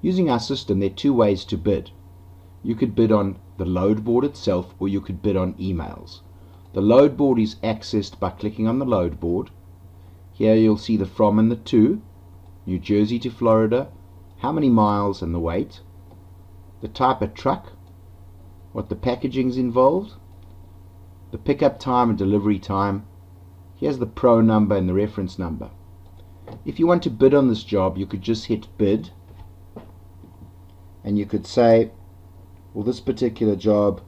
Using our system, there are two ways to bid. You could bid on the load board itself, or you could bid on emails. The load board is accessed by clicking on the load board. Here you'll see the from and the to, New Jersey to Florida, how many miles and the weight, the type of truck, what the packaging's involved, the pickup time and delivery time. Here's the pro number and the reference number. If you want to bid on this job, you could just hit bid, and you could say, well, this particular job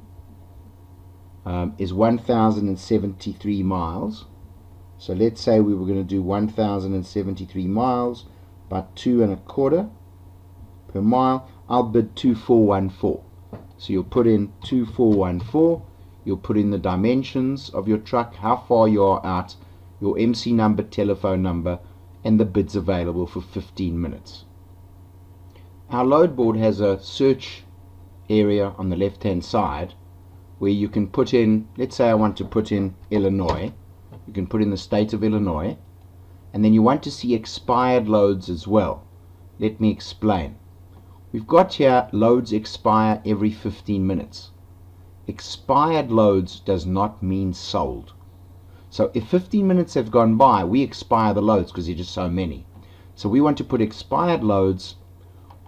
is 1,073 miles. So let's say we were going to do 1,073 miles by 2.25 per mile. I'll bid 2,414. So you'll put in 2,414. You'll put in the dimensions of your truck, how far you are out, your MC number, telephone number, and the bids available for 15 minutes. Our load board has a search area on the left hand side where you can put in, let's say I want to put in Illinois. You can put in the state of Illinois, and then you want to see expired loads as well. Let me explain. We've got here loads expire every 15 minutes. Expired loads does not mean sold. So if 15 minutes have gone by, we expire the loads because there are just so many. So we want to put expired loads.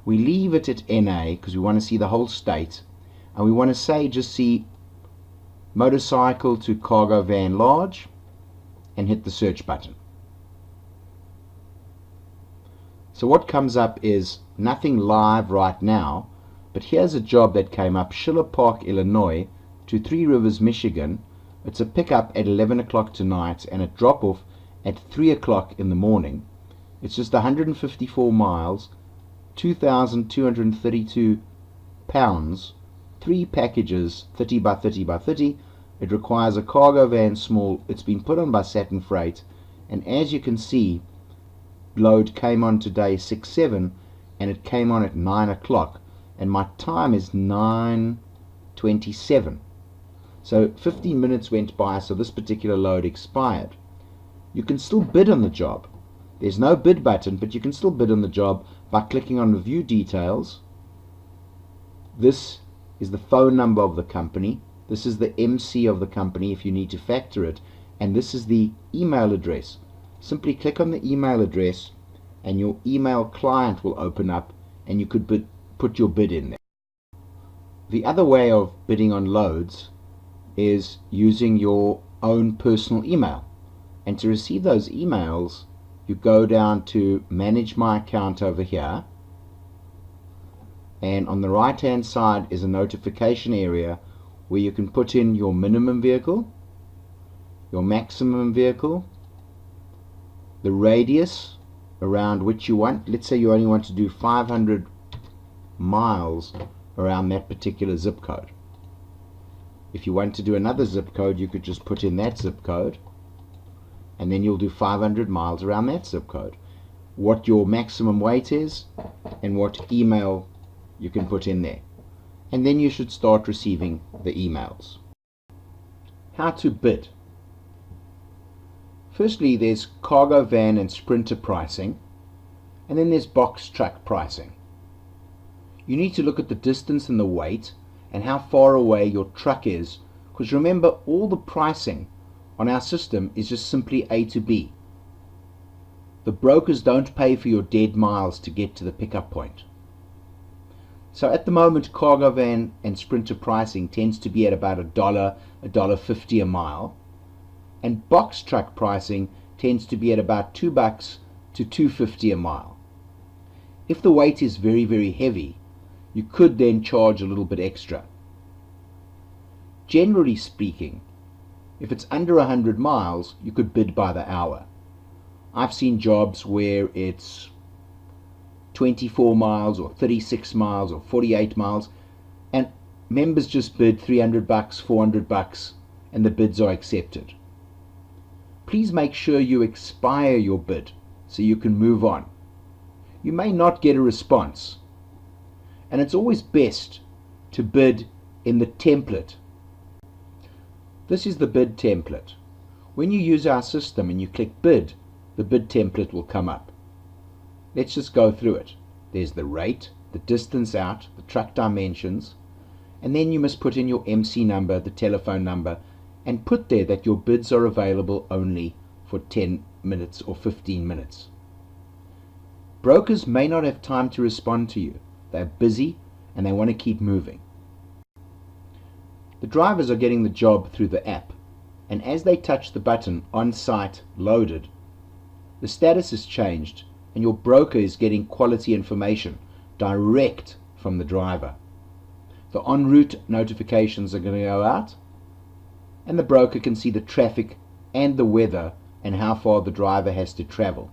We leave it at NA because we want to see the whole state, and we want to say just see motorcycle to cargo van large, and hit the search button. So what comes up is nothing live right now, but here's a job that came up, Schiller Park, Illinois to Three Rivers, Michigan. It's a pickup at 11 o'clock tonight and a drop off at 3 o'clock in the morning. It's just 154 miles, 2,232 pounds, 3 packages, 30 by 30 by 30. It requires a cargo van small. It's been put on by Saturn Freight, and as you can see, load came on today 6/7, and it came on at 9 o'clock, and my time is 9:27. So 15 minutes went by, so this particular load expired. You can still bid on the job. There's no bid button, but you can still bid on the job by clicking on View Details. This is the phone number of the company. This is the MC of the company if you need to factor it, and this is the email address. Simply click on the email address and your email client will open up, and you could put your bid in there. The other way of bidding on loads is using your own personal email, and to receive those emails you go down to Manage My Account over here, and on the right hand side is a notification area where you can put in your minimum vehicle, your maximum vehicle, the radius around which you want. Let's say you only want to do 500 miles around that particular zip code. If you want to do another zip code, you could just put in that zip code, and then you'll do 500 miles around that zip code. What your maximum weight is and what email you can put in there. And then you should start receiving the emails. How to bid. Firstly, there's cargo van and sprinter pricing, and then there's box truck pricing. You need to look at the distance and the weight and how far away your truck is, because remember, all the pricing on our system is just simply A to B. The brokers don't pay for your dead miles to get to the pickup point. So at the moment, cargo van and sprinter pricing tends to be at about $1.50 a mile, and box truck pricing tends to be at about $2 to $2.50 a mile. If the weight is very, very heavy, you could then charge a little bit extra. Generally speaking, if it's under 100 miles, you could bid by the hour. I've seen jobs where it's 24 miles or 36 miles or 48 miles, and members just bid $300, $400, and the bids are accepted. Please make sure you expire your bid so you can move on. You may not get a response, and it's always best to bid in the template. This is the bid template. When you use our system and you click bid, the bid template will come up. Let's just go through it. There's the rate, the distance out, the truck dimensions, and then you must put in your MC number, the telephone number, and put there that your bids are available only for 10 minutes or 15 minutes. Brokers may not have time to respond to you. They're busy and they want to keep moving. The drivers are getting the job through the app, and as they touch the button on site loaded, the status is changed and your broker is getting quality information direct from the driver. The en route notifications are going to go out, and the broker can see the traffic and the weather and how far the driver has to travel.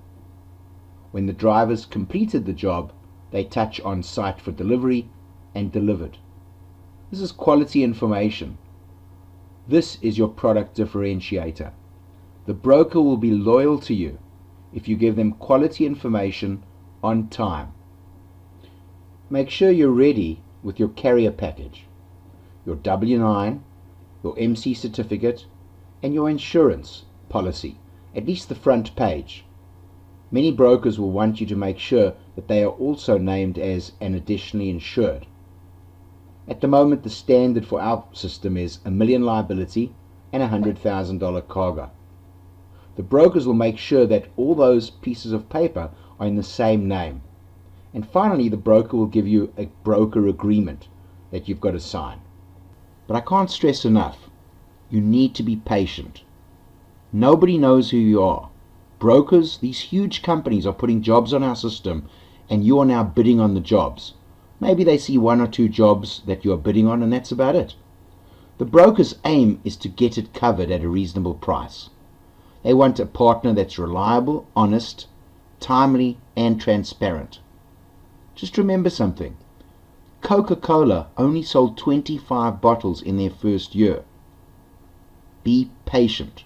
When the drivers completed the job, they touch on site for delivery and delivered. This is quality information. This is your product differentiator. The broker will be loyal to you if you give them quality information on time. Make sure you're ready with your carrier package, your W-9, your MC certificate, and your insurance policy, at least the front page. Many brokers will want you to make sure that they are also named as an additionally insured. At the moment, the standard for our system is $1 million liability and $100,000 cargo. The brokers will make sure that all those pieces of paper are in the same name. And finally, the broker will give you a broker agreement that you've got to sign. But I can't stress enough, you need to be patient. Nobody knows who you are. Brokers, these huge companies, are putting jobs on our system, and you are now bidding on the jobs. Maybe they see 1 or 2 jobs that you are bidding on, and that's about it. The broker's aim is to get it covered at a reasonable price. They want a partner that's reliable, honest, timely, and transparent. Just remember something. Coca-Cola only sold 25 bottles in their first year. Be patient.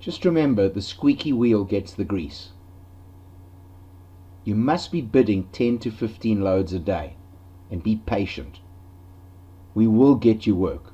Just remember, the squeaky wheel gets the grease. You must be bidding 10 to 15 loads a day, and be patient. We will get you work.